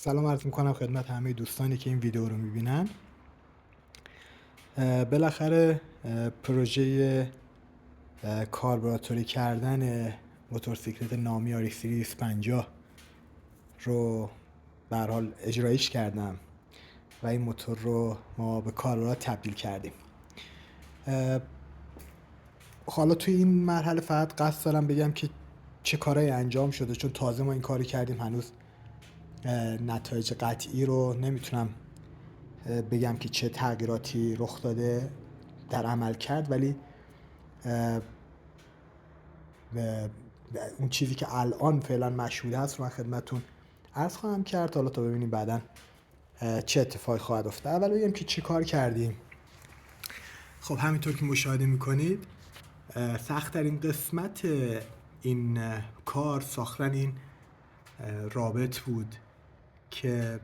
سلام عرض میکنم خدمت همه دوستانی که این ویدیو رو میبینن. بالاخره پروژه کاربراتوری کردن موتورسیکلت نامی RX 50 رو به هر حال اجرایش کردم و این موتور رو ما به کاربرا تبدیل کردیم. حالا توی این مرحله فقط قصد دارم بگم که چه کارهایی انجام شده، چون تازه ما این کاری کردیم، هنوز نتایج قطعی رو نمیتونم بگم که چه تغییراتی رخ داده در عمل کرد، ولی اون چیزی که الان فعلا مشهود هست رو من خدمتتون عرض خواهم کرد، حالا تا ببینیم بعداً چه اتفاقی خواهد افتاد. اول بگم که چی کار کردیم. خب همینطور که مشاهده میکنید سخت‌ترین قسمت این کار ساختن این رابط بود که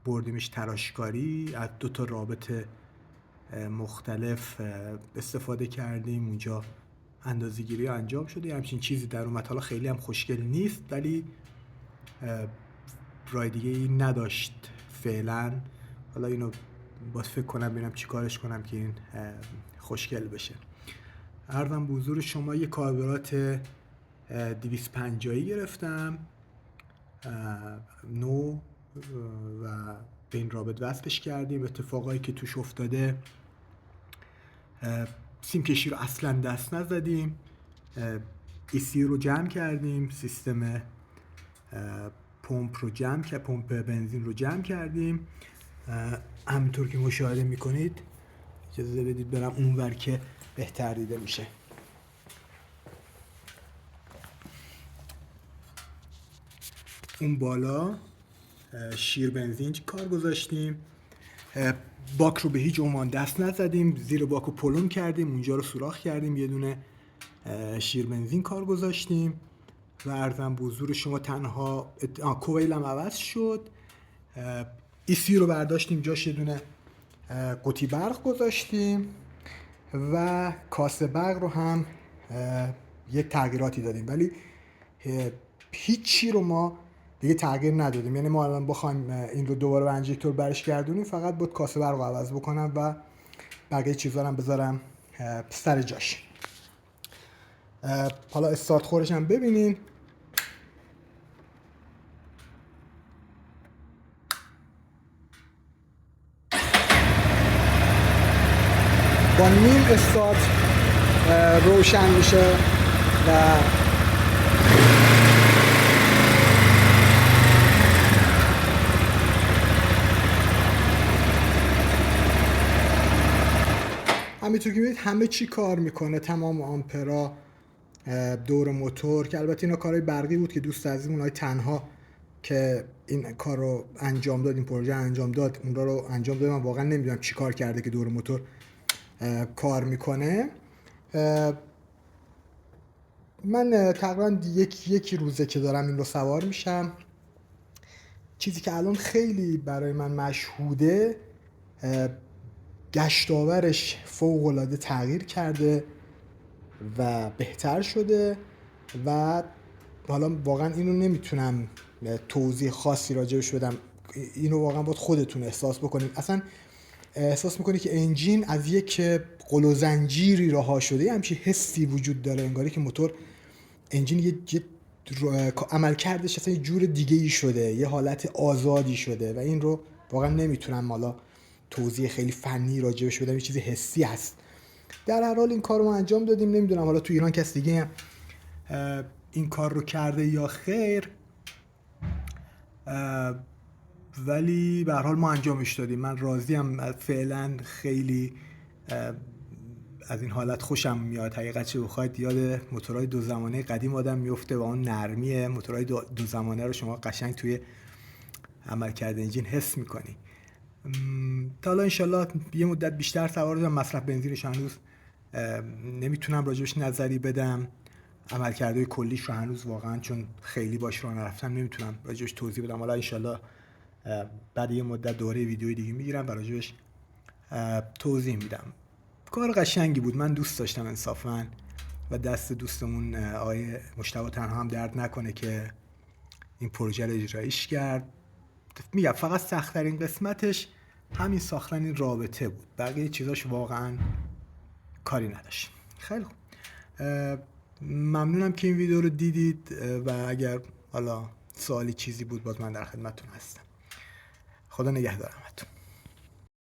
بردیمش تراشکاری. از 2 رابط مختلف استفاده کردیم، اونجا اندازه‌گیری انجام شده، همچین چیزی در اومد. حالا خیلی هم خوشگل نیست ولی راه دیگه ای نداشت فعلا. حالا اینو باز فکر کنم ببینم چی کارش کنم که این خوشگل بشه. عرضم به حضور شما یه کاربرات 250 گرفتم نو و به این رابط وصلش کردیم. اتفاقایی که توش افتاده، سیم کشی رو اصلا دست نزدیم، ECU رو جمع کردیم، سیستم پمپ رو جمع کردیم، پمپ بنزین رو جمع کردیم. همینطور که مشاهده میکنید، اجازه بدید برم اونور که بهتر دیده میشه. اون بالا شیر بنزین کار گذاشتیم، باک رو به هیچ عنوان دست نزدیم، زیر باک رو پلم کردیم، اونجا رو سوراخ کردیم، یه دونه شیر بنزین کار گذاشتیم و عرضم به حضور شما تنها کویل هم عوض شد. ECU رو برداشتیم، جاش یه دونه قوطی برق گذاشتیم و کاسه برق رو هم یک تغییراتی دادیم، ولی هیچی رو ما دیگه تغییر ندادیم. یعنی ما الان بخوایم این رو دوباره به انجکتور برش گردونیم، فقط بود کاسه برق رو عوض بکنم و بقیه چیزا رو بذارم سر جاش. حالا استارت خورش هم ببینین. با نیم استارت روشن میشه و همینطور که میبینید همه چی کار میکنه، تمام آمپرا دور موتور، که البته اینا کارهای برقی بود که دوست عزیزمون های تنها که این کار رو انجام داد، این پروژه انجام داد، اون رو انجام داد. من واقعا نمیدونم چی کار کرده که دور موتور کار میکنه. من تقریبا یکی روزه که دارم این رو سوار میشم. چیزی که الان خیلی برای من مشهوده، گشتاورش فوق‌العاده تغییر کرده و بهتر شده و حالا واقعا اینو نمیتونم توضیح خاصی راجعش بدم، اینو واقعا باید خودتون احساس بکنید. اصلا احساس میکنی که انجین از یک قل و زنجیری رها شده، همچین حسی وجود داره، انگاری که موتور انجین یه عملکردش اصلا یه جور دیگه ای شده، یه حالت آزادی شده و این رو واقعا نمیتونم حالا توضیح خیلی فنی راجعش بدم، یه چیز حسی هست. در هر حال این کار رو ما انجام دادیم. نمیدونم حالا تو ایران کس دیگه این کار رو کرده یا خیر، ولی به هر حال ما انجامش دادیم. من راضیم، فعلا خیلی از این حالت خوشم میاد. حقیقت چه بخواید یاد موتورهای 2 زمانه قدیم آدم میفته و اون نرمی موتورهای 2 زمانه رو شما قشنگ توی عملکرد انجین حس میکنی. تا حالا انشالله یه مدت بیشتر سوار بشم. مصرف بنزینش هنوز نمیتونم راجبش نظری بدم، عملکردهای کلیش رو هنوز واقعا چون خیلی باش راه نرفتم نمیتونم راجبش توضیح بدم. حالا انشالله بعد یه مدت دوره ویدیوی دیگه میگیرم و راجبش توضیح میدم. کار قشنگی بود، من دوست داشتم انصافا و دست دوستمون آقای مجتبی تنها هم درد نکنه که این پروژه رو اجرایش کرد. میگم فقط سخت‌ترین قسمتش همین ساختن این رابطه بود، بقیه چیزاش واقعا کاری نداشت. خیلی خوب، ممنونم که این ویدیو رو دیدید و اگر حالا سوالی چیزی بود باز من در خدمتتون هستم. خدا نگهدارتون.